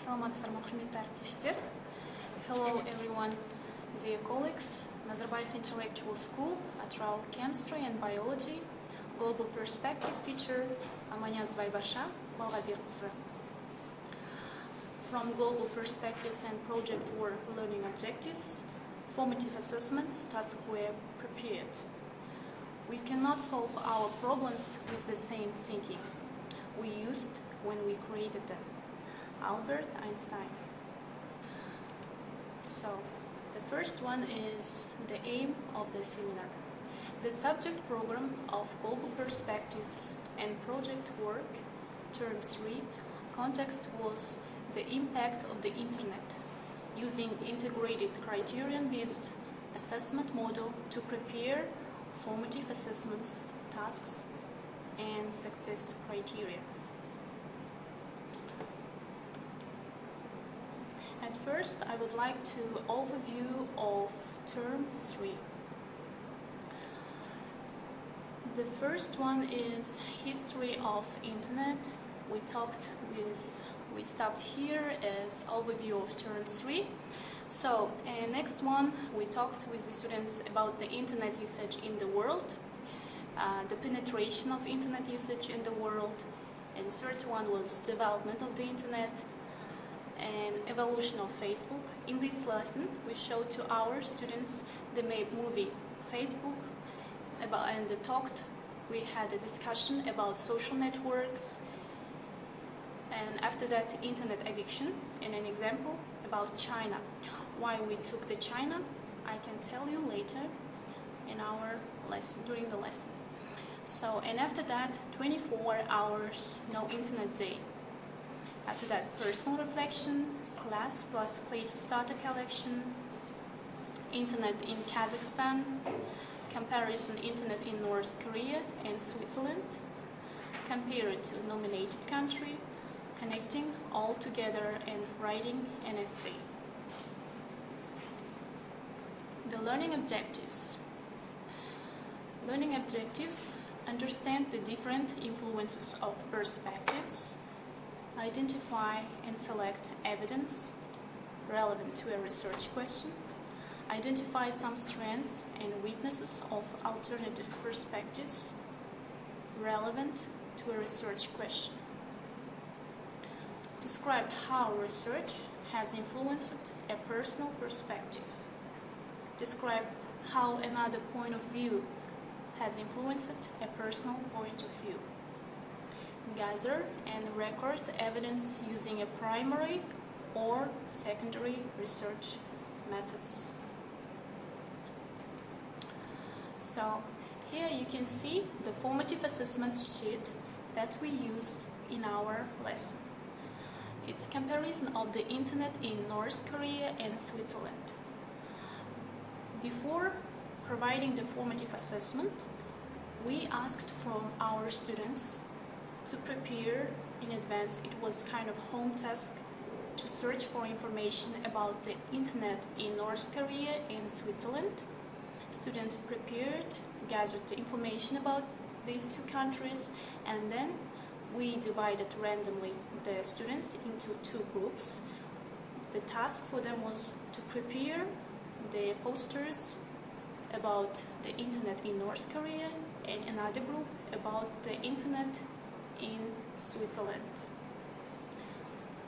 Саламатсыздар ма, құрметті әріптестер. Hello everyone, dear colleagues. Nazarbayev Intellectual School, г.Атырау Chemistry and Biology, Global Perspective teacher Аманиязова Айбарша, From Global Perspectives and Project Work Learning Objectives, formative assessments tasks were prepared. We cannot solve our problems with the same thinking we used when we created them. Albert Einstein. So, the first one is the aim of the seminar. The subject program of Global Perspectives and Project Work, Term 3, context was the impact of the Internet, using integrated criterion-based assessment model to prepare formative assessments, tasks, and success criteria. At first, I would like to overview of Term 3. The first one is history of Internet. We stopped here as overview of Term 3. So, next one, we talked with the students about the Internet usage in the world, the penetration of Internet usage in the world, and third one was development of the Internet and evolution of Facebook. In this lesson, we showed to our students the movie Facebook, we had a discussion about social networks, and after that, Internet addiction, and an example about China. Why we took the China, I can tell you later in our lesson, during the lesson. So, and after that, 24 hours, no Internet day. After that, personal reflection, class plus places data collection, Internet in Kazakhstan, comparison Internet in North Korea and Switzerland, compared to nominated country, connecting all together and writing an essay. The learning objectives. Learning objectives understand the different influences of perspectives, identify and select evidence relevant to a research question, identify some strengths and weaknesses of alternative perspectives relevant to a research question. Describe how research has influenced a personal perspective. Describe how another point of view has influenced a personal point of view. Gather and record evidence using a primary or secondary research methods. So here you can see the formative assessment sheet that we used in our lesson. It's comparison of the Internet in North Korea and Switzerland. Before providing the formative assessment, we asked from our students to prepare in advance. It was kind of home task to search for information about the Internet in North Korea and Switzerland. Students prepared, gathered the information about these two countries, and then we divided randomly the students into two groups. The task for them was to prepare the posters about the Internet in North Korea and another group about the Internet in Switzerland.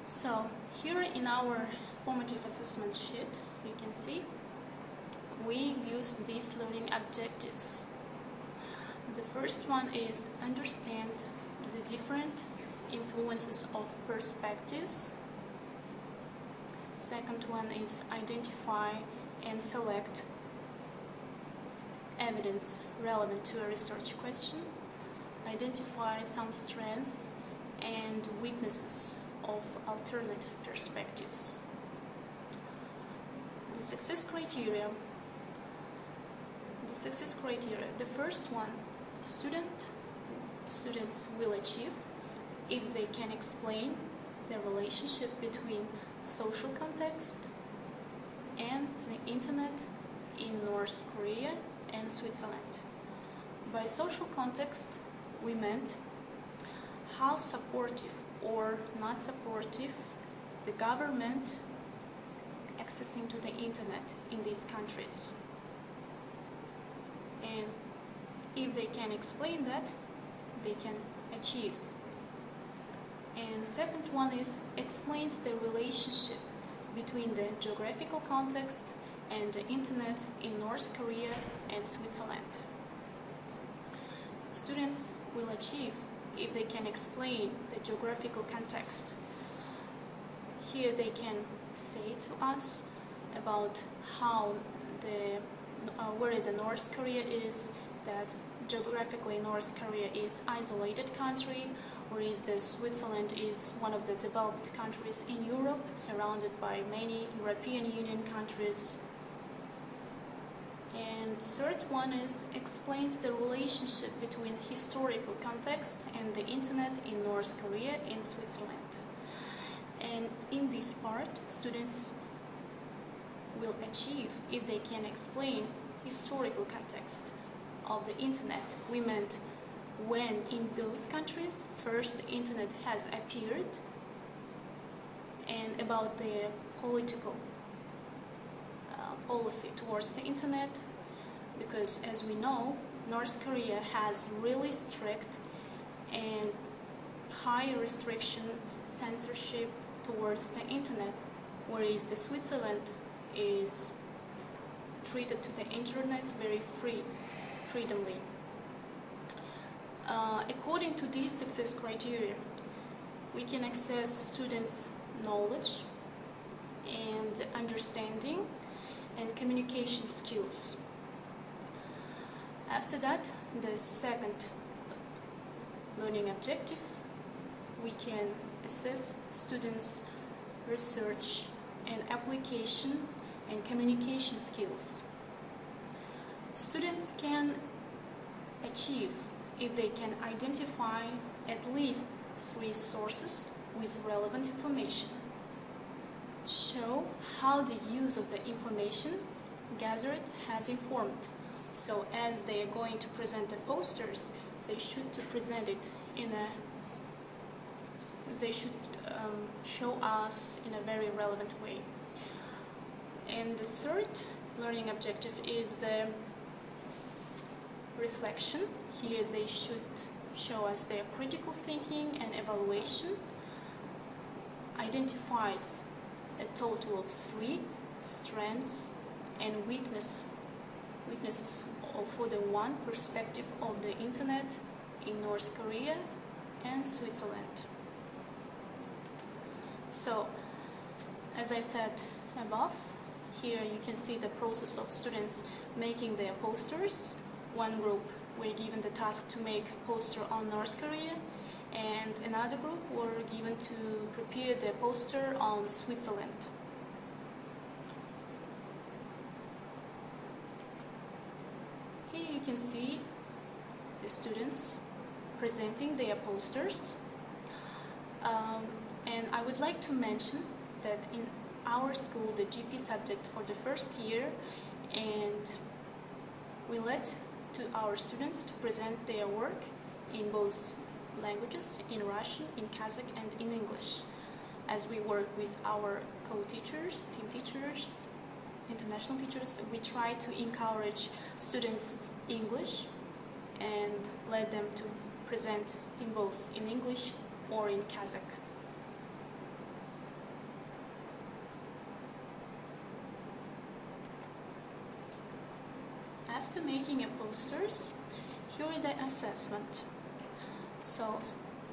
So here in our formative assessment sheet, you can see we used these learning objectives. The first one is understand the different influences of perspectives. Second one is identify and select evidence relevant to a research question. Identify some strengths and weaknesses of alternative perspectives. The success criteria. The first one, students will achieve if they can explain the relationship between social context and the Internet in North Korea and Switzerland. By social context, we meant how supportive or not supportive the government accessing to the internet in these countries. And if they can explain that, they can achieve. And second one is explains the relationship between the geographical context and the internet in North Korea and Switzerland. Students will achieve if they can explain the geographical context. Here they can say to us about how where the North Korea is, that geographically North Korea is isolated country, whereas the Switzerland is one of the developed countries in Europe, surrounded by many European Union countries. And third one is explains the relationship between historical context and the internet in North Korea and Switzerland. And in this part, students will achieve if they can explain historical context of the internet. We meant when in those countries first the internet has appeared, and about the political policy towards the internet, because as we know, North Korea has really strict and high restriction censorship towards the internet, whereas the Switzerland is treated to the internet very freedomly. According to these success criteria, we can access students' knowledge and understanding and communication skills. After that, the second learning objective, we can assess students' research and application and communication skills. Students can achieve if they can identify at least 3 sources with relevant information, show how the use of the information gathered has informed. So as they are going to present the posters, they should present it in a, they should show us in a very relevant way. And the third learning objective is the reflection. Here they should show us their critical thinking and evaluation, identifies a total of 3 strengths and weaknesses for the one perspective of the internet in North Korea and Switzerland. So, as I said above, here you can see the process of students making their posters. One group were given the task to make a poster on North Korea, and another group were given to prepare the poster on Switzerland. Here you can see the students presenting their posters. And I would like to mention that in our school, the GP subject for the first year, and we let to our students to present their work in both languages, in Russian, in Kazakh, and in English. As we work with our co-teachers, team teachers, international teachers, we try to encourage students English and let them to present in both in English or in Kazakh. After making a posters, here is the assessment. So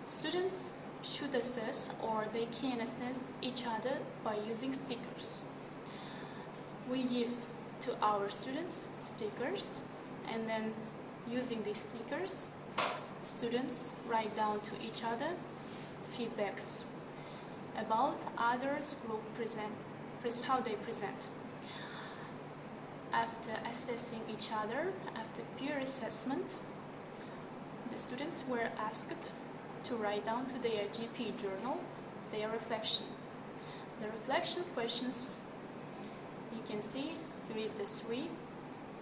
students should assess, or they can assess each other by using stickers. We give to our students stickers, and then using these stickers, students write down to each other feedbacks about others group how they present. After assessing each other, after peer assessment, the students were asked to write down to their GP journal their reflection. The reflection questions, you can see here is the 3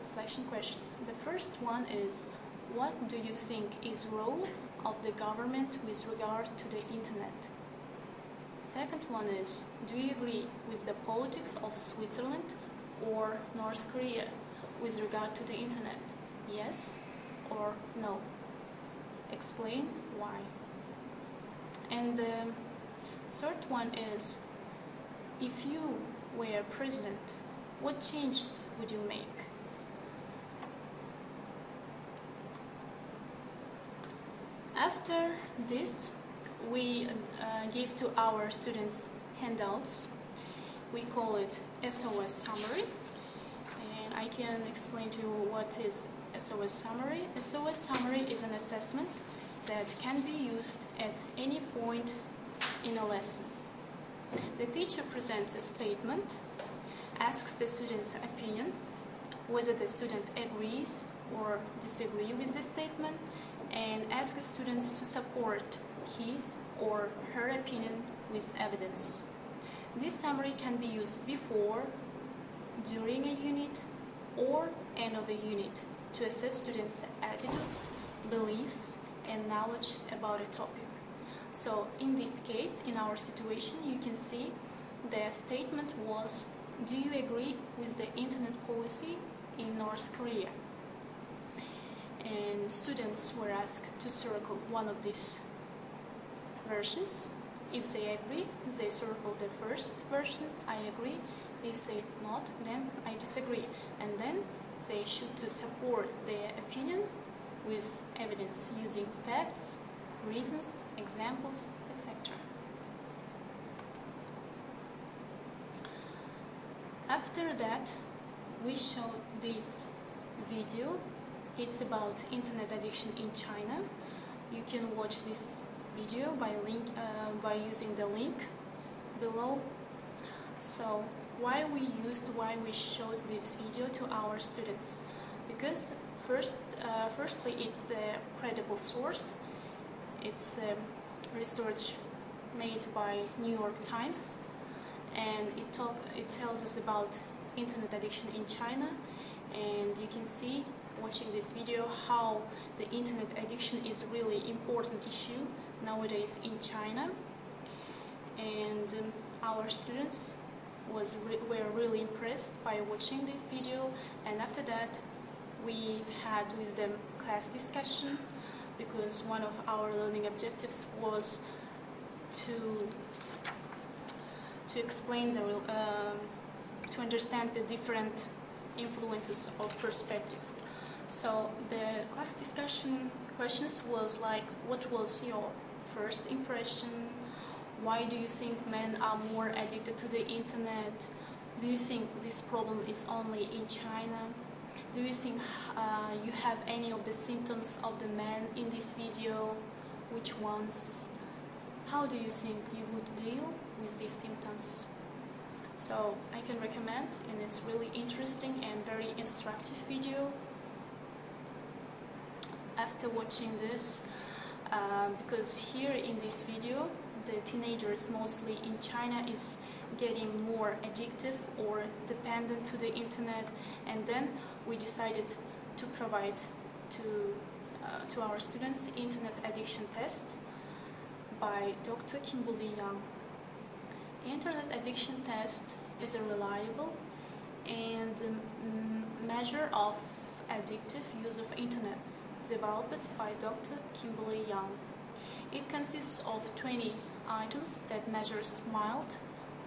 reflection questions. The first one is, what do you think is role of the government with regard to the internet? Second one is, do you agree with the politics of Switzerland or North Korea with regard to the internet? Yes or no? Explain why. And the third one is, if you were president, what changes would you make? After this, we give to our students handouts. We call it SOS Summary. And I can explain to you what is SOS Summary. SOS Summary is an assessment that can be used at any point in a lesson. The teacher presents a statement, asks the student's opinion, whether the student agrees or disagrees with the statement, and asks students to support his or her opinion with evidence. This summary can be used before, during a unit, or end of a unit to assess students' attitudes, beliefs, and knowledge about a topic. So in this case, in our situation, you can see the statement was, do you agree with the internet policy in North Korea? And students were asked to circle one of these versions. If they agree, they circle the first version, I agree. If they not, then I disagree. And then they should to support their opinion with evidence using facts, reasons, examples, etc. After that, we show this video. It's about internet addiction in China. You can watch this video by using the link below. So why we showed this video to our students? Because firstly, it's a credible source. It's research made by New York Times, and it tells us about internet addiction in China, and you can see watching this video how the internet addiction is really important issue nowadays in China. And our students were really impressed by watching this video, and after that we had with them class discussion, because one of our learning objectives was to explain to understand the different influences of perspective. So the class discussion questions was like, what was your first impression? Why do you think men are more addicted to the internet? Do you think this problem is only in China? Do you think you have any of the symptoms of the men in this video? Which ones? How do you think you would deal with these symptoms? So I can recommend, and it's really interesting and very instructive video. After watching this, because here in this video, the teenagers mostly in China is getting more addictive or dependent to the internet, and then we decided to provide to our students the internet addiction test by Dr. Kimberly Young. Internet addiction test is a reliable and measure of addictive use of internet developed by Dr. Kimberly Young. It consists of 20 items that measures mild,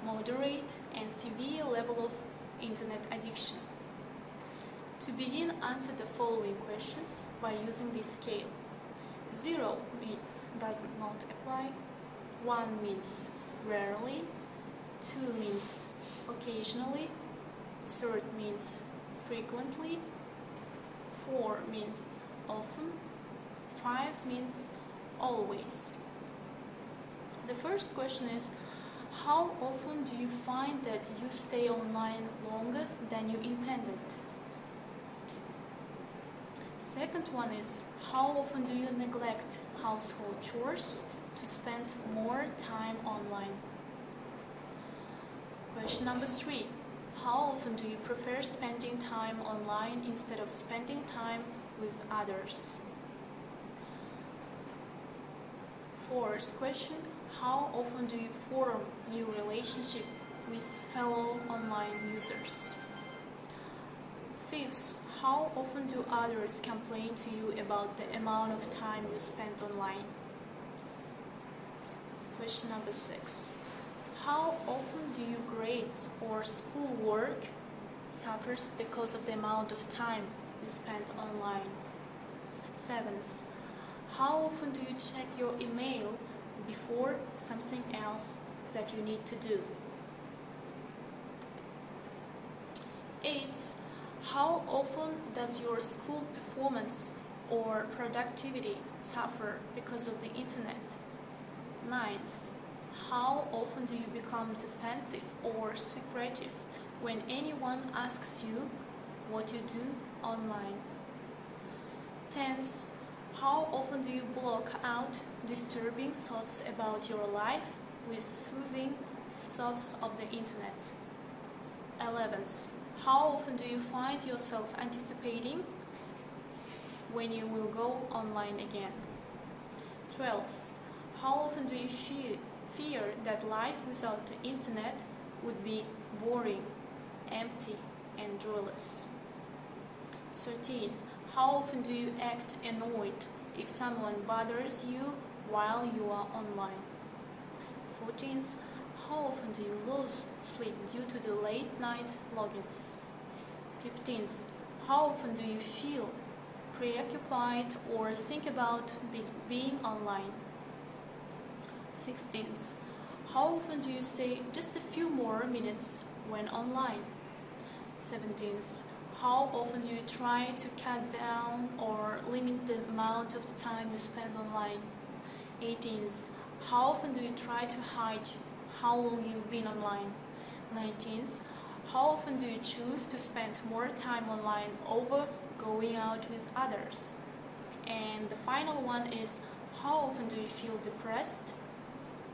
moderate, and severe level of internet addiction. To begin, answer the following questions by using this scale. 0 means does not apply, 1 means rarely, 2 means occasionally, 3 means frequently, 4 means often, 5 means always. The first question is, how often do you find that you stay online longer than you intended? Second one is, how often do you neglect household chores to spend more time online? Question number 3, how often do you prefer spending time online instead of spending time with others? Fourth question, how often do you form new relationship with fellow online users? Fifth, how often do others complain to you about the amount of time you spend online? Question number 6. How often do your grades or schoolwork suffers because of the amount of time you spend online? 7th, how often do you check your email before something else that you need to do? 8th, how often does your school performance or productivity suffer because of the internet? 9th, how often do you become defensive or secretive when anyone asks you what you do online? 10th, how often do you block out disturbing thoughts about your life with soothing thoughts of the internet? 11th, how often do you find yourself anticipating when you will go online again? 12th, how often do you fear that life without the internet would be boring, empty, and joyless? 13th, how often do you act annoyed if someone bothers you while you are online? 14th, how often do you lose sleep due to the late night logins? 15th, how often do you feel preoccupied or think about being online? 16th, how often do you say just a few more minutes when online? 17th, how often do you try to cut down or limit the amount of the time you spend online? 18th, how often do you try to hide how long you've been online? 19th, how often do you choose to spend more time online over going out with others? And the final one is, how often do you feel depressed,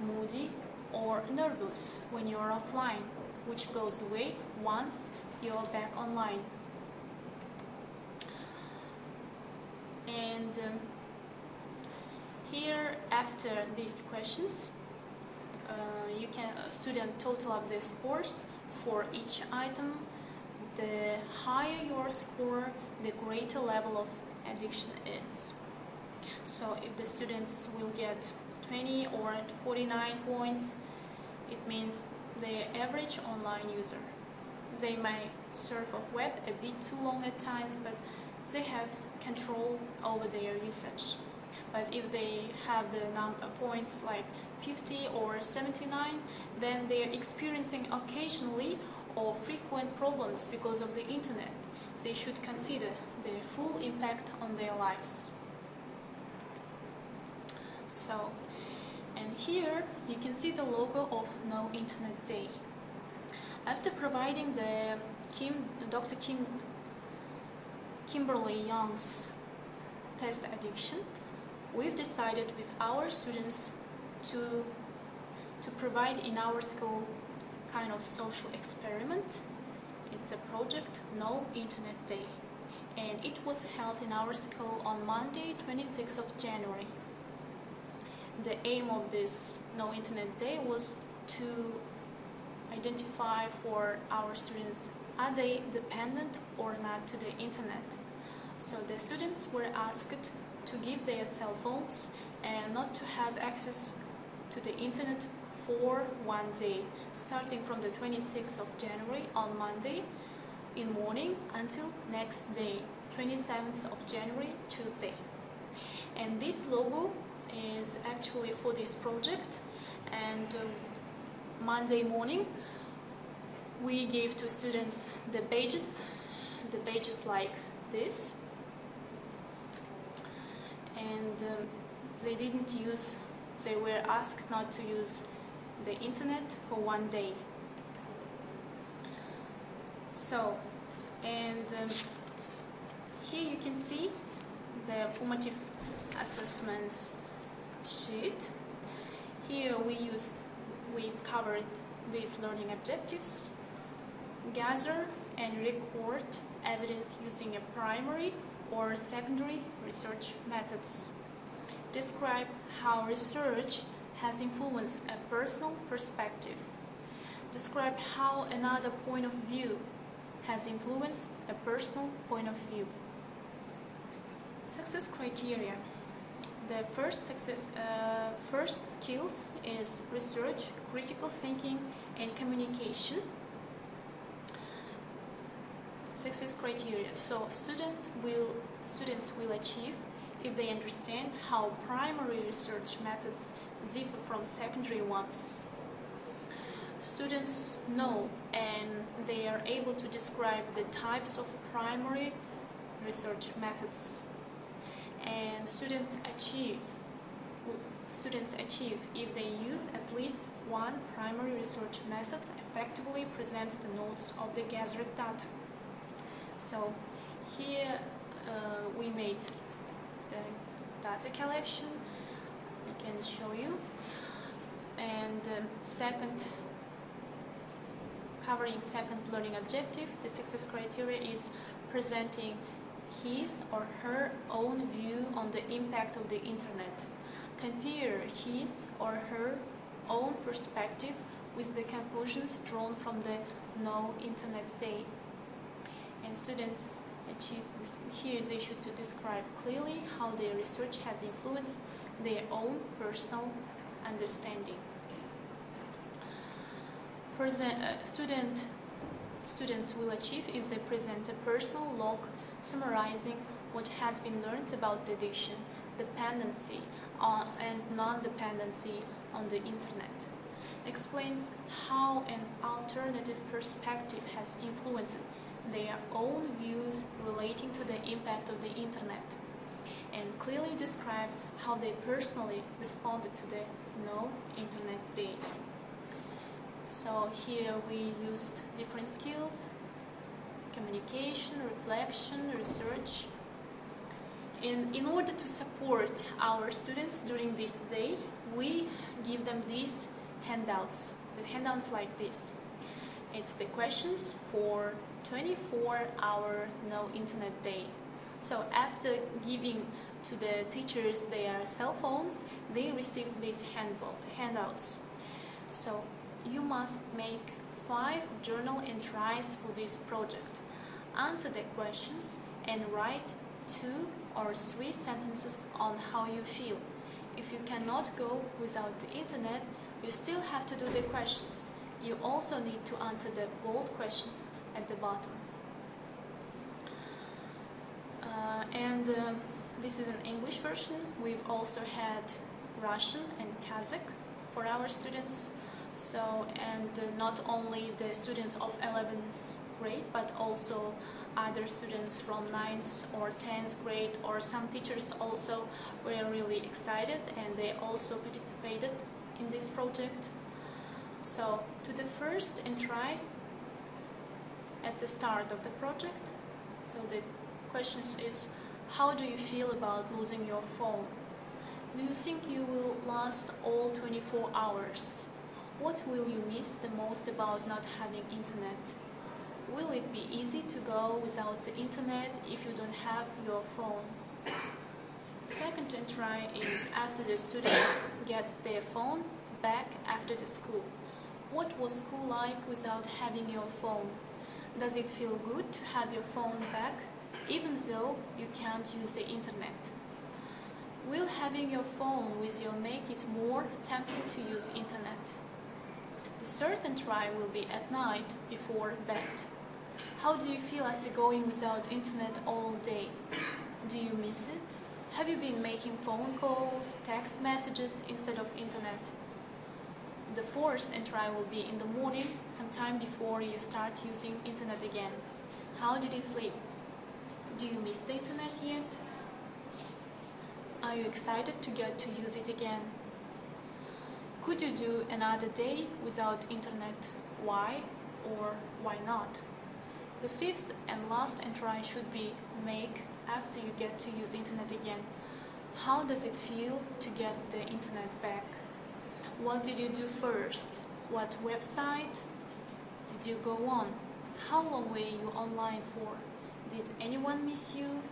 moody, or nervous when you're offline, which goes away once you're back online? And here, after these questions, student total up the scores for each item. The higher your score, the greater level of addiction is. So if the students will get 20 or 49 points, it means they're average online user. They may surf off web a bit too long at times, but they have control over their usage. But if they have the points like 50 or 79, then they're experiencing occasionally or frequent problems because of the internet. They should consider the full impact on their lives. So, and here you can see the logo of No Internet Day. After providing the Dr. Kimberly Young's test addiction, we've decided with our students to provide in our school kind of social experiment. It's a project No Internet Day, and it was held in our school on Monday, 26th of January. The aim of this No Internet Day was to identify for our students, are they dependent or not to the internet? So the students were asked to give their cell phones and not to have access to the internet for one day, starting from the 26th of January on Monday in morning until next day, 27th of January, Tuesday. And this logo is actually for this project, and Monday morning we gave to students the badges like this, and they were asked not to use the internet for one day. So, and here you can see the formative assessments sheet. Here we've covered these learning objectives: gather and record evidence using a primary or secondary research methods, Describe how research has influenced a personal perspective. Describe how another point of view has influenced a personal point of view. Success criteria. The first skills is research, critical thinking, and communication. Success criteria. So students will achieve if they understand how primary research methods differ from secondary ones. Students know and they are able to describe the types of primary research methods. And students achieve if they use at least one primary research method effectively presents the notes of the gathered data. So here we made the data collection. I can show you. And covering second learning objective, the success criteria is presenting his or her own view on the impact of the internet. Compare his or her own perspective with the conclusions drawn from the No Internet Day. And students achieve this. Here they should to describe clearly how their research has influenced their own personal understanding. Students will achieve if they present a personal log summarizing what has been learned about the addiction, dependency and non-dependency on the internet. Explains how an alternative perspective has influenced their own views relating to the impact of the internet, and clearly describes how they personally responded to the No Internet Day. So here we used different skills: communication, reflection, research. In order to support our students during this day, we give them these handouts. The handouts like this. It's the questions for 24-hour No Internet Day. So after giving to the teachers their cell phones, they receive these handouts. So you must make 5 journal entries for this project. Answer the questions and write 2 or 3 sentences on how you feel. If you cannot go without the internet, you still have to do the questions. You also need to answer the bold questions at the bottom. This is an English version. We've also had Russian and Kazakh for our students. So, not only the students of 11th grade, but also other students from 9th or 10th grade, or some teachers also were really excited and they also participated in this project. So, to the first entry at the start of the project, so the questions is, how do you feel about losing your phone? Do you think you will last all 24 hours? What will you miss the most about not having internet? Will it be easy to go without the internet if you don't have your phone? Second entry is after the student gets their phone back after the school. What was school like without having your phone? Does it feel good to have your phone back, even though you can't use the internet? Will having your phone with you make it more tempting to use internet? The third entry will be at night before bed. How do you feel after going without internet all day? Do you miss it? Have you been making phone calls, text messages instead of internet? The fourth entry will be in the morning, sometime before you start using internet again. How did you sleep? Do you miss the internet yet? Are you excited to get to use it again? Could you do another day without internet? Why or why not? The fifth and last entry should be make after you get to use internet again. How does it feel to get the internet back? What did you do first? What website did you go on? How long were you online for? Did anyone miss you?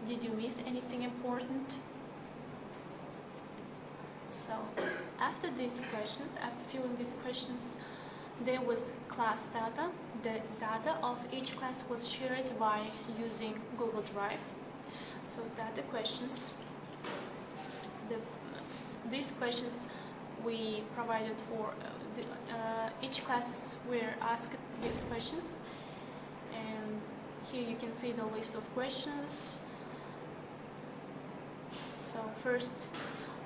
Did you miss anything important? So after these questions, after filling these questions, there was class data. The data of each class was shared by using Google Drive. So data questions, these questions we provided for each classes were asked these questions, and here you can see the list of questions. So first,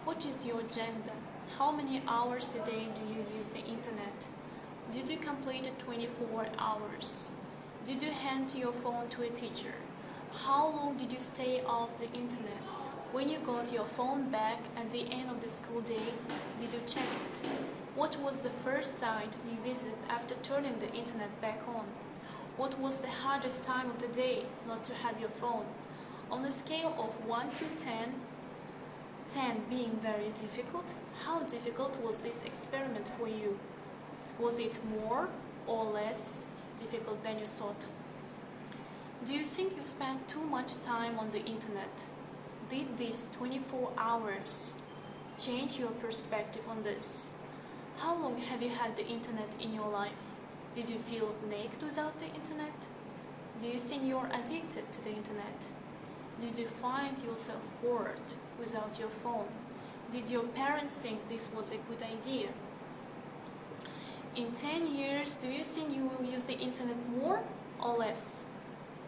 what is your gender? How many hours a day do you use the internet? Did you complete 24 hours? Did you hand your phone to a teacher? How long did you stay off the internet? When you got your phone back at the end of the school day, did you check it? What was the first site you visited after turning the internet back on? What was the hardest time of the day not to have your phone? On a scale of 1 to 10, 10 being very difficult, how difficult was this experiment for you? Was it more or less difficult than you thought? Do you think you spent too much time on the internet? Did these 24 hours change your perspective on this? How long have you had the internet in your life? Did you feel naked without the internet? Do you think you're addicted to the internet? Did you find yourself bored without your phone? Did your parents think this was a good idea? In 10 years, do you think you will use the internet more or less?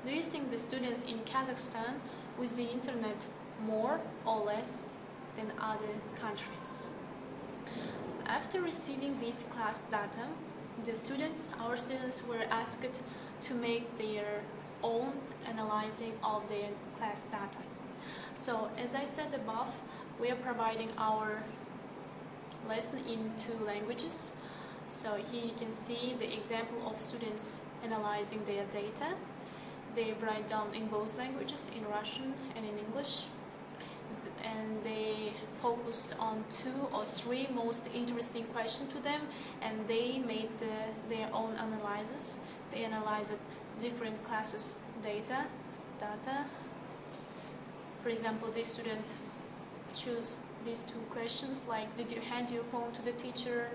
Do you think the students in Kazakhstan use the internet more or less than other countries? After receiving this class data, our students were asked to make their own analyzing of their class data. So, as I said above, we are providing our lesson in 2 languages. So here you can see the example of students analyzing their data. They write down in both languages, in Russian and in English. And they focused on 2 or 3 most interesting questions to them, and they made their own analysis. They analyzed different classes data. For example, this student chose these 2 questions, like, did you hand your phone to the teacher?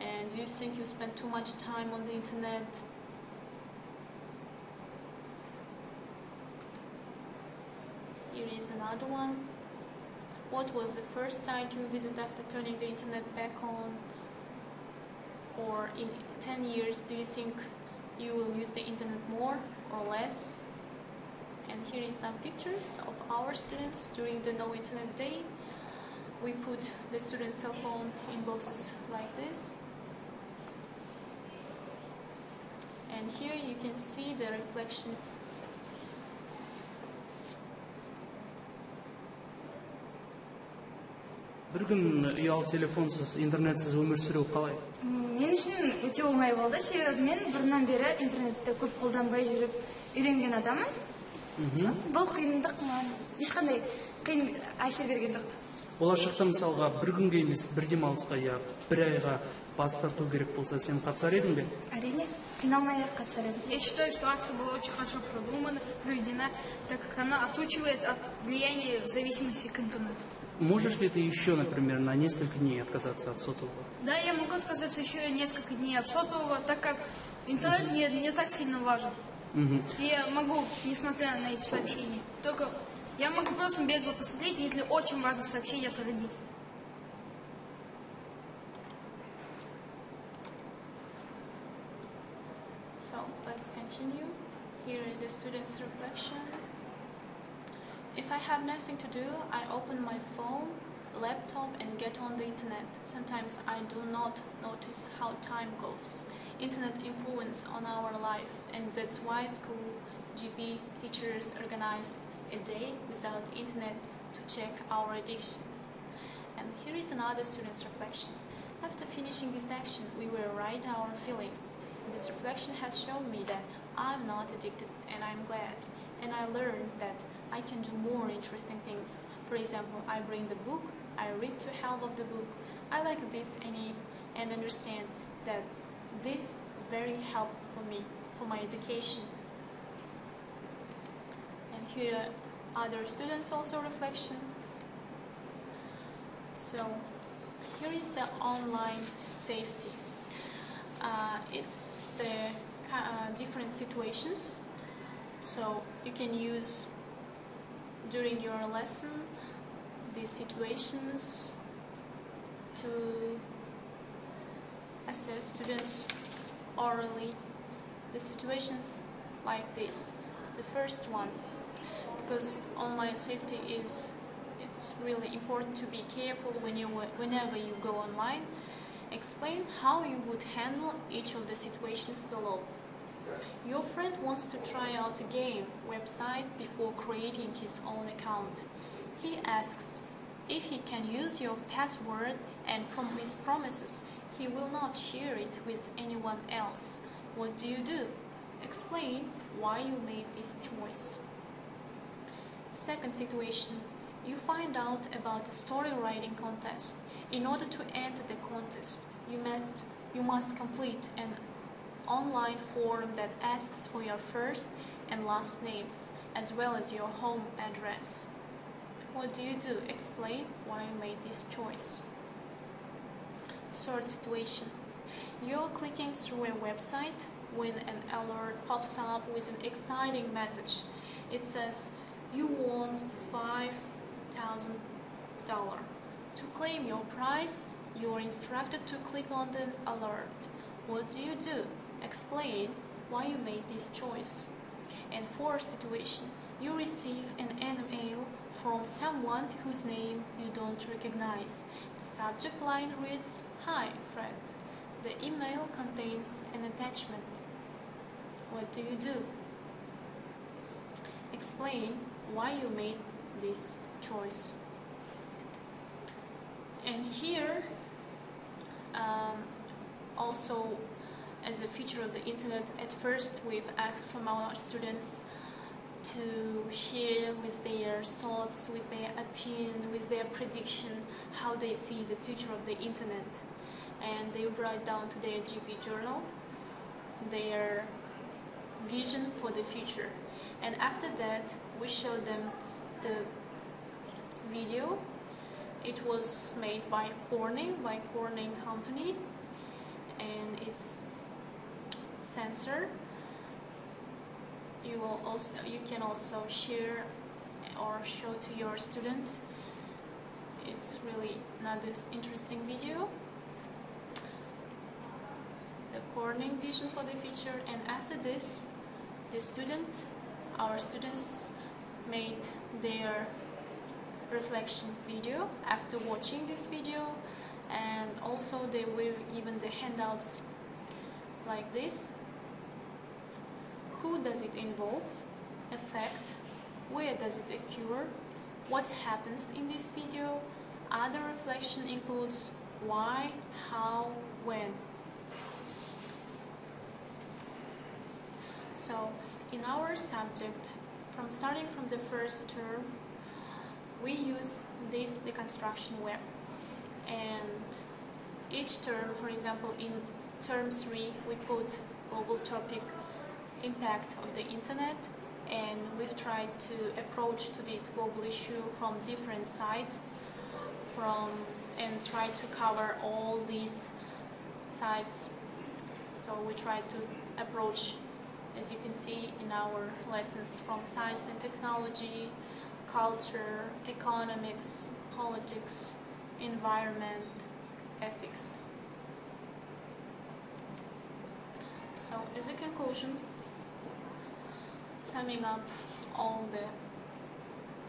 And do you think you spent too much time on the internet? Here is another one. What was the first site you visited after turning the internet back on? Or in 10 years, do you think you will use the internet more or less? And here is some pictures of our students during the No Internet Day. We put the students' cell phone in boxes like this. And here you can see the reflection. Bir gün ұялы телефонсыз, интернетсіз өмір сүру қалай? Мен үшін өте оңай болды, себебі мен бұрыннан бері интернетті көп қолданбай жүріп үйренген адамын. Бұл қиындық маған ешқандай қиын әсер берген жоқ. Болашақта мысалға бір күнге емес, бір демалысқа я бір айға бас тарту керек болса, сен қатысар едің бе? Әрине, қиналмай-ақ қатысар едім. Я считаю, что акция была очень хорошо продумана, проведена, так как она отучивает от влияния зависимости к интернету. Можешь ли ты еще, например, на несколько дней отказаться от сотового? Да, я могу отказаться еще несколько дней от сотового, так как интернет не так сильно важен. И я могу, несмотря на эти сообщения, только я могу просто бегло посмотреть, если очень важное сообщение от родителей. So let's continue. Here is the student's reflection. If I have nothing to do, I open my phone, laptop and get on the internet. Sometimes I do not notice how time goes. Internet influence on our life, and that's why school, GP, teachers organized a day without internet to check our addiction. And here is another student's reflection. After finishing this action, we will write our feelings. This reflection has shown me that I'm not addicted, and I'm glad. And I learned that I can do more interesting things. For example, I bring the book, I read to help of the book. I like this and understand that this very helpful for me, for my education. And here are other students also reflection. So here is the online safety. It's the different situations. So you can use during your lesson these situations to assess students orally. The situations like this. The first one, because online safety it's really important to be careful whenever you go online. Explain how you would handle each of the situations below. Your friend wants to try out a game website before creating his own account. He asks if he can use your password and promises he will not share it with anyone else. What do you do? Explain why you made this choice. Second situation. You find out about a story writing contest. In order to enter the contest, you must complete an online form that asks for your first and last names, as well as your home address. What do you do? Explain why you made this choice. Third situation. You're clicking through a website when an alert pops up with an exciting message. It says, you won $5,000. To claim your prize, you are instructed to click on the alert. What do you do? Explain why you made this choice. And fourth situation, you receive an email from someone whose name you don't recognize. The subject line reads, "Hi, Fred." The email contains an attachment. What do you do? Explain why you made this choice. And here, also as a feature of the internet, at first we've asked from our students to share with their thoughts, with their opinion, with their prediction, how they see the future of the internet. And they write down to their GP journal their vision for the future. And after that, we showed them the video. It was made by Corning company, and it's censored. You can also share or show to your students. It's really another interesting video. The Corning vision for the future. And after this, our students made their reflection video after watching this video, and also they were given the handouts like this. Who does it involve? Affect? Where does it occur? What happens in this video? Other reflection includes why, how, when. So in our subject, starting from the first term, we use this deconstruction web, and each term, for example, in term 3, we put global topic impact of the internet, and we've tried to approach to this global issue from different sides, and try to cover all these sides. So we try to approach, as you can see in our lessons, from science and technology, culture, economics, politics, environment, ethics. So as a conclusion, summing up all the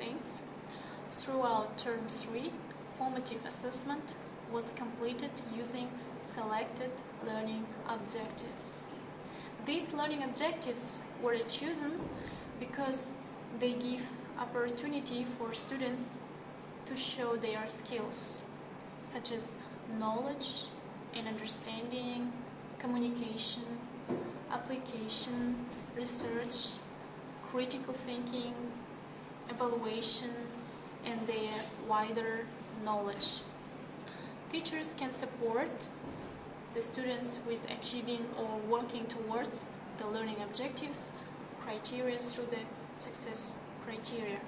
things, throughout term 3, formative assessment was completed using selected learning objectives. These learning objectives were chosen because they give opportunity for students to show their skills, such as knowledge and understanding, communication, application, research, critical thinking, evaluation, and their wider knowledge. Teachers can support the students with achieving or working towards the learning objectives criteria through the success criteria.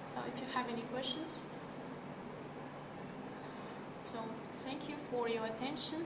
So have any questions. So thank you for your attention.